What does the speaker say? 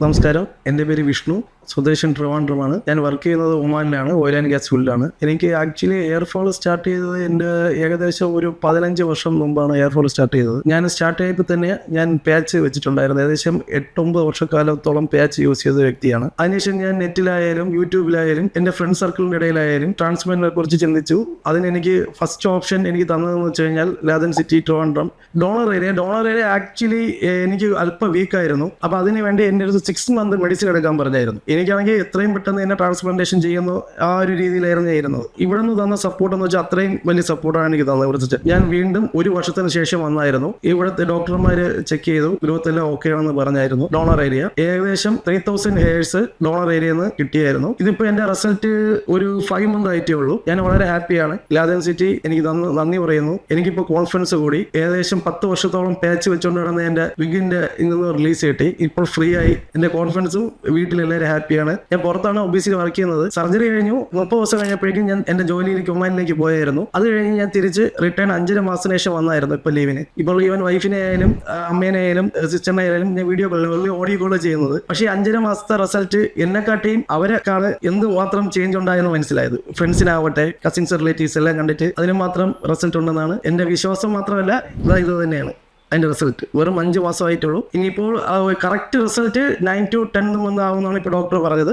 നമസ്കാരം, എൻ്റെ പേര് വിഷ്ണു. സ്വദേശം ട്രിവാൻഡ്രമാണ്. ഞാൻ വർക്ക് ചെയ്യുന്നത് ഒമാനിലാണ്, ഓയിൽ ആൻഡ് ഗ്യാസ് ഫീൽഡിലാണ്. എനിക്ക് ആക്ച്വലി എയർഫോൾ സ്റ്റാർട്ട് ചെയ്തത് എൻ്റെ ഏകദേശം ഒരു 15 വർഷം മുമ്പാണ് എയർഫോൾ സ്റ്റാർട്ട് ചെയ്തത്. ഞാൻ സ്റ്റാർട്ട് ചെയ്തപ്പോൾ തന്നെ ഞാൻ പാച്ച് വെച്ചിട്ടുണ്ടായിരുന്നു. ഏകദേശം 8-9 വർഷക്കാലത്തോളം പാച്ച് യൂസ് ചെയ്ത വ്യക്തിയാണ്. അതിനുശേഷം ഞാൻ നെറ്റിലായാലും യൂട്യൂബിലായാലും എൻ്റെ ഫ്രണ്ട് സർക്കിളിൻ്റെ ഇടയിലായാലും ട്രാൻസ്പ്ലാന്റിനെ കുറിച്ച് ചിന്തിച്ചു. അതിനെനിക്ക് ഫസ്റ്റ് ഓപ്ഷൻ എനിക്ക് തന്നതെന്ന് വെച്ച് കഴിഞ്ഞാൽ Laden city Trivandrum donor area actually എനിക്ക് അല്പം വീക്കായിരുന്നു. അപ്പോൾ അതിന് വേണ്ടി എൻ്റെ ഒരു 6 മന്ത് മെഡിസിൻ എടുക്കാൻ പറഞ്ഞായിരുന്നു. എനിക്കാണെങ്കിൽ എത്രയും പെട്ടെന്ന് എന്നെ ട്രാൻസ്പ്ലാന്റേഷൻ ചെയ്യുന്നു ആ ഒരു രീതിയിലായിരുന്നു ചെയ്യുന്നത്. ഇവിടെ നിന്ന് തന്ന സപ്പോർട്ട് എന്ന് വെച്ചാൽ അത്രയും വലിയ സപ്പോർട്ടാണ് എനിക്ക് തന്നത്. ഞാൻ വീണ്ടും 1 വർഷത്തിന് ശേഷം വന്നായിരുന്നു. ഇവിടുത്തെ ഡോക്ടർമാർ ചെക്ക് ചെയ്തു, ഗ്രോത്ത് എല്ലാം ഓക്കെ ആണെന്ന് പറഞ്ഞായിരുന്നു. ഡോണർ ഏരിയ ഏകദേശം 3000 ഹെയർസ് ഡോണർ ഏരിയയിൽ നിന്ന് കിട്ടിയായിരുന്നു. ഇതിപ്പോൾ എൻ്റെ റിസൾട്ട് ഒരു 5 മന്ത് ആയിട്ടേ ഉള്ളൂ. ഞാൻ വളരെ ഹാപ്പിയാണ്. ലാദൻ സിറ്റി എനിക്ക് നന്ദി പറയുന്നു. എനിക്കിപ്പോൾ കോൺഫിഡൻസ് കൂടി. ഏകദേശം 10 വർഷത്തോളം പാച്ച് വെച്ചുകൊണ്ട് നടന്ന എൻ്റെ വിഗിന്റെ ഇന്ന് റിലീസ് കിട്ടി. ഇപ്പോൾ ഫ്രീ ആയി. എൻ്റെ കോൺഫിഡൻസും വീട്ടിലെല്ലാവരും ഹാപ്പിയാണ്. ഞാൻ പുറത്താണ് ഒബിസിയിൽ വർക്ക് ചെയ്യുന്നത്. സർജറി കഴിഞ്ഞു 30 ദിവസം കഴിഞ്ഞപ്പോഴേക്കും ഞാൻ എൻ്റെ ജോലിയിലേക്ക് ഒമാനിലേക്ക് പോയായിരുന്നു. അത് കഴിഞ്ഞ് ഞാൻ തിരിച്ച് റിട്ടേൺ 5.5 മാസത്തിന് ശേഷം വന്നായിരുന്നു ഇപ്പോൾ ലീവിന്. ഇപ്പോൾ ഈവൻ വൈഫിനെ ആയാലും അമ്മേനെ ആയാലും സിസ്റ്ററിനെ ആയാലും ഞാൻ വീഡിയോ കോൾ ഓഡിയോ കോൾ ചെയ്യുന്നത്. പക്ഷേ 5.5 മാസത്തെ റിസൾട്ട് എന്നെക്കാട്ടിയും അവരെക്കാണ് എന്തുമാത്രം ചേഞ്ച് ഉണ്ടായെന്ന് മനസ്സിലായത്. ഫ്രണ്ട്സിനാവട്ടെ, കസിൻസ്, റിലേറ്റീവ്സ് എല്ലാം കണ്ടിട്ട് അതിന് മാത്രം റിസൾട്ട് ഉണ്ടെന്നാണ് എൻ്റെ വിശ്വാസം. മാത്രമല്ല ഇത് തന്നെയാണ് അതിൻ്റെ റിസൾട്ട്. വെറും 5 മാസമായിട്ടുള്ളൂ. ഇനിയിപ്പോൾ കറക്റ്റ് റിസൾട്ട് 9 to 10 മന്ത് ആവുമെന്നാണ് ഇപ്പോൾ ഡോക്ടർ പറഞ്ഞത്.